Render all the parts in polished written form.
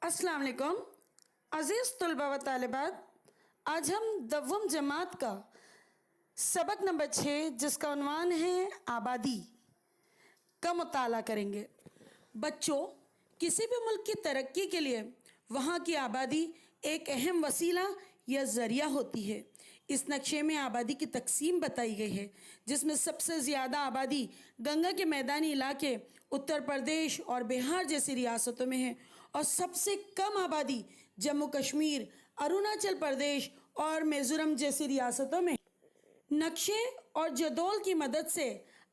अस्सलाम वालेकुम अज़ीज़ तलबा व तालिबात। आज हम दव्वम जमात का सबक नंबर 6 जिसका उन्वान है आबादी का मुताला करेंगे। बच्चों, किसी भी मुल्क की तरक्की के लिए वहाँ की आबादी एक अहम वसीला या ज़रिया होती है। इस नक्शे में आबादी की तकसीम बताई गई है, जिसमें सबसे ज़्यादा आबादी गंगा के मैदानी इलाके उत्तर प्रदेश और बिहार जैसी रियासतों में है और सबसे कम आबादी जम्मू कश्मीर, अरुणाचल प्रदेश और मिज़ोरम जैसी रियासतों में। नक्शे और जदौल की मदद से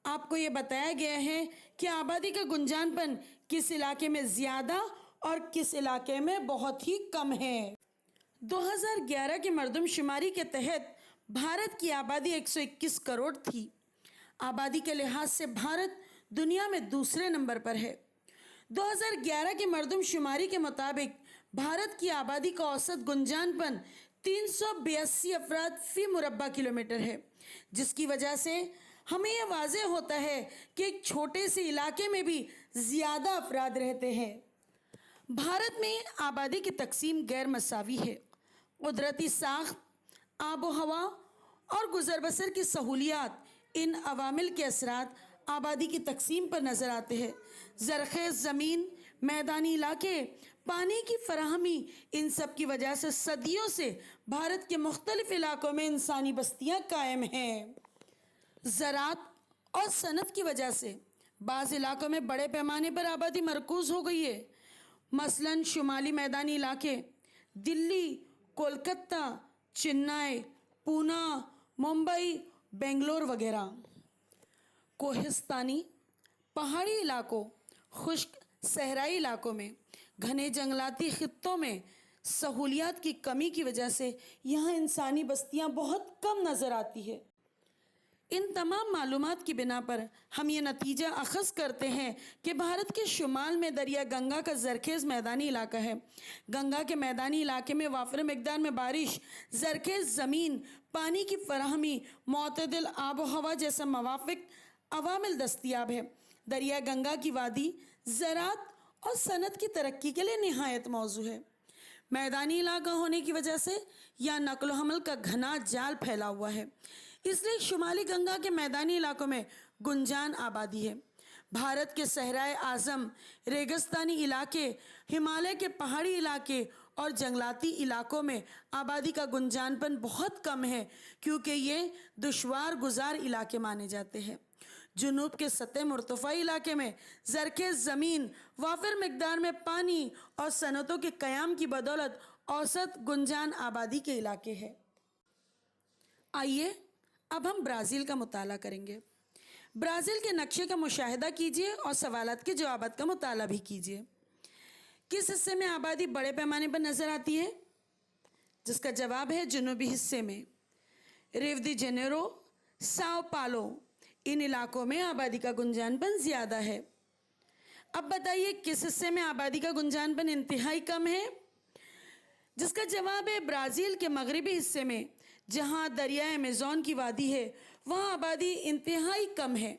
आपको ये बताया गया है कि आबादी का गुंजानपन किस इलाके में ज़्यादा और किस इलाके में बहुत ही कम है। 2011 की मरदमशुमारी के तहत भारत की आबादी 121 करोड़ थी। आबादी के लिहाज से भारत दुनिया में दूसरे नंबर पर है। 2011 की मरदमशुमारी के मुताबिक भारत की आबादी का औसत गुंजानपन 382 अफराद फी मुरब्बा किलोमीटर है, जिसकी वजह से हमें यह वाज़ेह होता है कि एक छोटे से इलाके में भी ज़्यादा अफराद रहते हैं। भारत में आबादी की तकसीम गैर मसावी है। कुदरती साख्त, आबो हवा और गुज़र बसर की सहूलियात इन अवामिल के असरात आबादी की तकसीम पर नज़र आते हैं। ज़रख़ेज़ ज़मीन, मैदानी इलाके, पानी की फराहमी, इन सब की वजह से सदियों से भारत के मुख्तलिफ इलाकों में इंसानी बस्तियाँ कायम हैं। ज़राअत और सनत की वजह से बाज़ इलाकों में बड़े पैमाने पर आबादी मरकूज़ हो गई है। मसलन शुमाली मैदानी इलाके, दिल्ली, कोलकाता, चेन्नई, पूना, मुंबई, बेंगलोर वगैरह। कोहिस्तानी पहाड़ी इलाकों, खुश्क सहराई इलाकों में, घने जंगलाती खित्तों में सहूलियात की कमी की वजह से यहाँ इंसानी बस्तियाँ बहुत कम नज़र आती है। इन तमाम मालूमात की बिना पर हम ये नतीजा अखज़ करते हैं कि भारत के शुमाल में दरिया गंगा का ज़रख़ेज़ मैदानी इलाका है। गंगा के मैदानी इलाके में वाफ़िर मिक़दार में बारिश, ज़रख़ेज़ ज़मीन, पानी की फराहमी, मुतदिल आबो हवा जैसा मवाफ़िक अवामिल दस्तियाब है। दरिया गंगा की वादी ज़राअत और सनत की तरक्की के लिए निहायत मौजू है। मैदानी इलाका होने की वजह से यहाँ नक़ल व हमल का घना जाल फैला हुआ है, इसलिए शुमाली गंगा के मैदानी इलाकों में गुंजान आबादी है। भारत के सहराए आज़म, रेगिस्तानी इलाके, हिमालय के पहाड़ी इलाके और जंगलाती इलाकों में आबादी का गुंजानपन बहुत कम है, क्योंकि ये दुश्वार गुजार इलाके माने जाते हैं। जुनूब के सतह मुर्तफ़ा इलाके में ज़रख़ेज़ ज़मीन, वाफ़िर मिक़दार में पानी और सनतों के क़याम की बदौलत औसत गुंजान आबादी के इलाके हैं। आइए अब हम ब्राज़ील का मुताला करेंगे। ब्राज़ील के नक्शे का मुशाहिदा कीजिए और सवालात के जवाबात का मुताला भी कीजिए। किस हिस्से में आबादी बड़े पैमाने पर नज़र आती है? जिसका जवाब है जनूबी हिस्से में। रियो डी जेनेरो, साओ पालो, इन इलाकों में आबादी का गुंजानपन ज़्यादा है। अब बताइए किस हिस्से में आबादी का गुंजानपन इंतहाई कम है? जिसका जवाब है ब्राज़ील के मगरबी हिस्से में, जहाँ दरिया अमेज़न की वादी है, वहाँ आबादी इंतहाई कम है।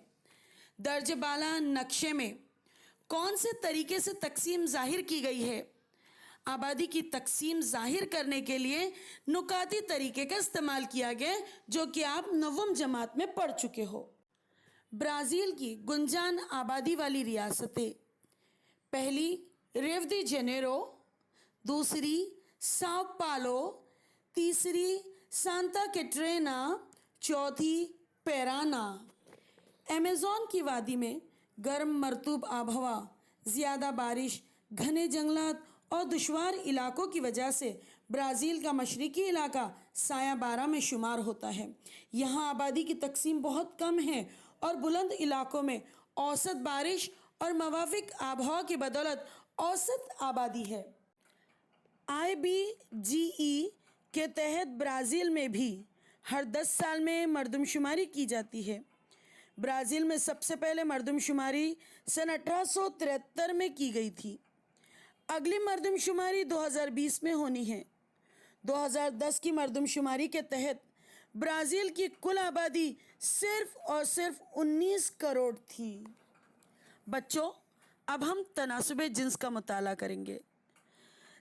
दर्ज बाला नक्शे में कौन से तरीके से तकसीम ज़ाहिर की गई है? आबादी की तकसीम ज़ाहिर करने के लिए नुकाती तरीके का इस्तेमाल किया गया, जो कि आप नवम जमात में पढ़ चुके हो। ब्राज़ील की गुंजान आबादी वाली रियासतें: पहली रियो डी जेनेरो, दूसरी साओ पालो, तीसरी सांता कैटरीना, चौथी पैराना। अमेज़न की वादी में गर्म मरतूब आबहवा, ज़्यादा बारिश, घने जंगलात और दुश्वार इलाकों की वजह से ब्राज़ील का मशरक़ी इलाका साया बारह में शुमार होता है। यहाँ आबादी की तकसीम बहुत कम है और बुलंद इलाकों में औसत बारिश और मवाफ़िक आबहवा की बदौलत औसत आबादी है। IBGE के तहत ब्राज़ील में भी हर 10 साल में मरदमशुमारी की जाती है। ब्राज़ील में सबसे पहले मरदमशुमारी सन 1873 में की गई थी। अगली मरदमशुमारी 2020 में होनी है। 2010 की मरदमशुमारी के तहत ब्राज़ील की कुल आबादी सिर्फ और सिर्फ 19 करोड़ थी। बच्चों, अब हम तनासुब जिन्स का मुताला करेंगे।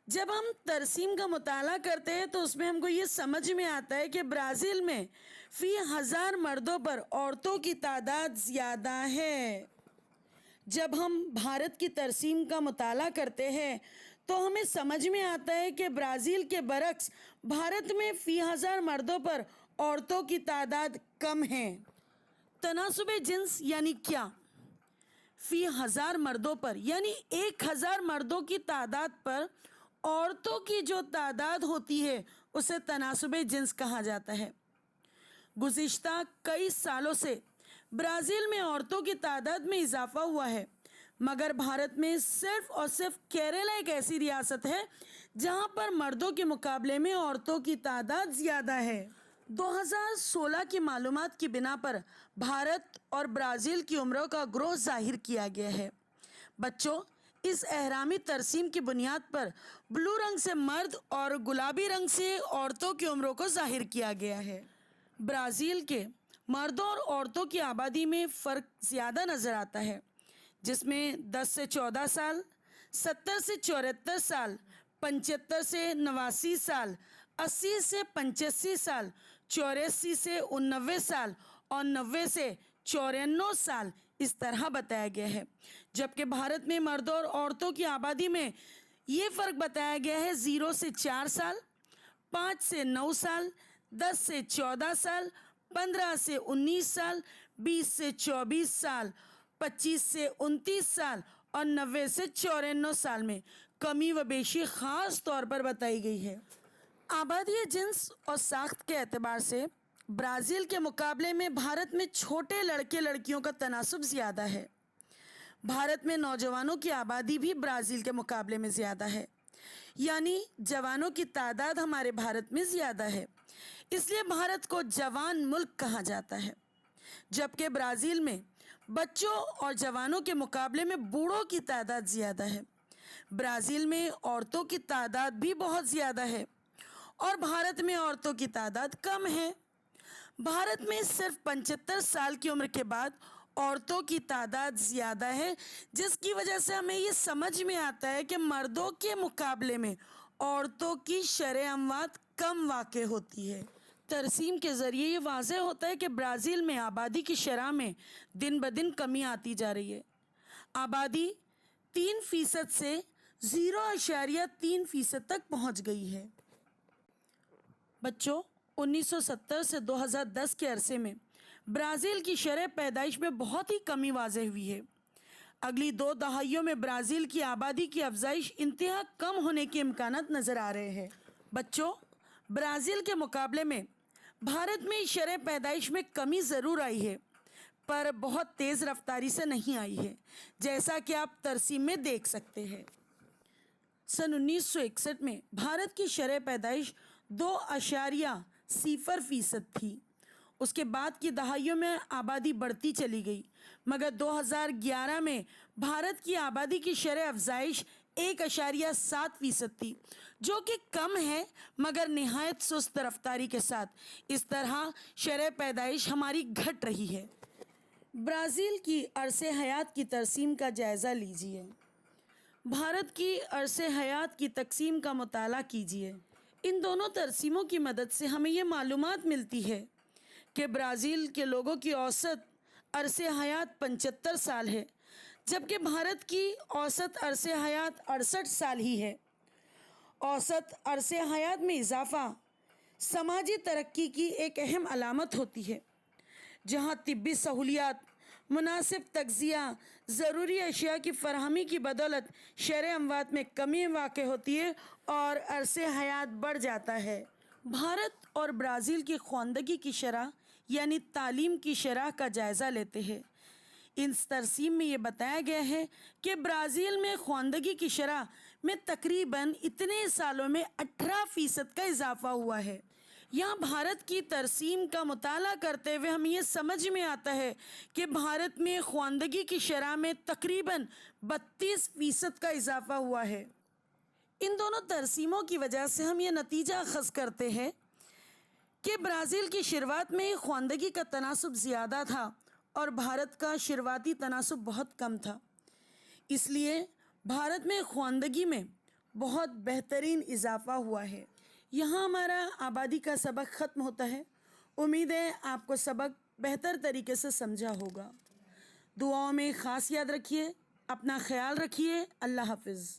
جب ہم ترسیم کا مطالعہ کرتے ہیں تو اس میں ہم کو یہ سمجھ میں آتا ہے کہ برازیل میں فی 1000 مردوں پر عورتوں کی تعداد زیادہ ہے۔ جب ہم بھارت کی ترسیم کا مطالعہ کرتے ہیں تو ہمیں سمجھ میں آتا ہے کہ برازیل کے برعکس بھارت میں فی 1000 مردوں پر عورتوں کی تعداد کم ہے۔ تناسب جنس یعنی کیا؟ فی 1000 مردوں پر یعنی 1000 مردوں کی تعداد پر عورتوں کی جو تعداد ہوتی ہے اسے تناسب جنس کہا جاتا ہے۔ گزشتہ کئی سالوں سے برازیل میں عورتوں کی تعداد میں اضافہ ہوا ہے، مگر بھارت میں صرف اور صرف کیرلا ایک ایسی ریاست ہے جہاں پر مردوں کے مقابلے میں عورتوں کی تعداد زیادہ ہے۔ 2016 کی معلومات کی بنا پر بھارت اور برازیل کی عمروں کا گروہ ظاہر کیا گیا ہے۔ بچوں، اس اہرامی ترسیم کی بنیاد پر بلو رنگ سے مرد اور گلابی رنگ سے عورتوں کی عمروں کو ظاہر کیا گیا ہے۔ برازیل کے مردوں اور عورتوں کی آبادی میں فرق زیادہ نظر آتا ہے، جس میں 10 سے 14 سال، 70 سے 74 سال، 75 سے 89 سال، 80 سے 85 سال، 84 سے 89 سال اور 90 سے 94 سال اس طرح بتایا گیا ہے، جبکہ بھارت میں مردوں اور عورتوں کی آبادی میں یہ فرق بتایا گیا ہے 0 سے 4 سال، 5 سے 9 سال، 10 سے 14 سال، 15 سے 19 سال، 20 سے 24 سال، 25 سے 29 سال اور 90 سے 94 سال میں کمی و بیشی خاص طور پر بتائی گئی ہے۔ آبادی جنس اور ساخت کے اعتبار سے برازیل کے مقابلے میں بھارت میں چھوٹے لڑکے لڑکیوں کا تناسب زیادہ ہے۔ بھارت میں نوجوانوں کی آبادی بھی برازیل کے مقابلے میں زیادہ ہے، یعنی جوانوں کی تعداد ہمارے بھارت میں زیادہ ہے، اس لیے بھارت کو جوان ملک کہا جاتا ہے، جبکہ برازیل میں بچوں اور جوانوں کے مقابلے میں بوڑھوں کی تعداد زیادہ ہے۔ برازیل میں عورتوں کی تعداد بھی بہت زیادہ ہے اور بھارت میں عورتوں کی تعداد کم ہے۔ بھارت میں صرف 75 سال کی عمر کے بعد عورتوں کی تعداد زیادہ ہے، جس کی وجہ سے ہمیں یہ سمجھ میں آتا ہے کہ مردوں کے مقابلے میں عورتوں کی شرح اموات کم واقع ہوتی ہے۔ ترسیم کے ذریعے یہ واضح ہوتا ہے کہ برازیل میں آبادی کی شرح میں دن بدن کمی آتی جا رہی ہے۔ آبادی 3% سے 0.3% تک پہنچ گئی ہے۔ بچوں، 1970 سے 2010 کے عرصے میں برازیل کی شرح پیدائش میں بہت ہی کمی واضح ہوئی ہے۔ اگلی 2 دہائیوں میں برازیل کی آبادی کی افزائش انتہا کم ہونے کے امکانات نظر آ رہے ہیں۔ بچوں، برازیل کے مقابلے میں بھارت میں شرح پیدائش میں کمی ضرور آئی ہے، پر بہت تیز رفتاری سے نہیں آئی ہے، جیسا کہ آپ ترسیم میں دیکھ سکتے ہیں۔ سن 1961 میں بھارت کی شرح پیدائش 2.0% تھی۔ اس کے بعد کی دہائیوں میں آبادی بڑھتی چلی گئی، مگر 2011 میں بھارت کی آبادی کی شرح افزائش 1.7% تھی، جو کہ کم ہے مگر نہایت سست رفتاری کے ساتھ۔ اس طرح شرح پیدائش ہماری گھٹ رہی ہے۔ برازیل کی عرص حیات کی ترسیم کا جائزہ لیجیے۔ بھارت کی عرص حیات کی تقسیم کا مطالعہ کیجیے۔ ان دونوں ترسیموں کی مدد سے ہمیں یہ معلومات ملتی ہے کہ برازیل کے لوگوں کی اوسط عرص حیات 75 سال ہے، جبکہ بھارت کی اوسط عرص حیات 68 سال ہی ہے۔ اوسط عرص حیات میں اضافہ سماجی ترقی کی ایک اہم علامت ہوتی ہے، جہاں طبی سہولیات، مناسب تغذیہ، ضروری اشیاء کی فراہمی کی بدولت شرح اموات میں کمی واقع ہوتی ہے اور عرص حیات بڑھ جاتا ہے۔ بھارت اور برازیل کی خواندگی کی شرح یعنی تعلیم کی شرح کا جائزہ لیتے ہیں۔ اس ترسیم میں یہ بتایا گیا ہے کہ برازیل میں خواندگی کی شرح میں تقریباً اتنے سالوں میں 18% کا اضافہ ہوا ہے۔ یہاں بھارت کی ترسیم کا مطالعہ کرتے ہوئے ہمیں یہ سمجھ میں آتا ہے کہ بھارت میں خواندگی کی شرح میں تقریباً 32% کا اضافہ ہوا ہے۔ ان دونوں ترسیموں کی وجہ سے ہم یہ نتیجہ اخذ کرتے ہیں کہ برازیل کی شروعات میں خواندگی کا تناسب زیادہ تھا اور بھارت کا شروعاتی تناسب بہت کم تھا۔ اس لیے بھارت میں خواندگی میں بہت بہترین اضافہ ہوا ہے۔ یہاں ہمارا آبادی کا سبق ختم ہوتا ہے۔ امید ہے آپ کو سبق بہتر طریقے سے سمجھا ہوگا۔ دعاؤں میں خاص یاد رکھیے، اپنا خیال رکھیے۔ اللہ حافظ۔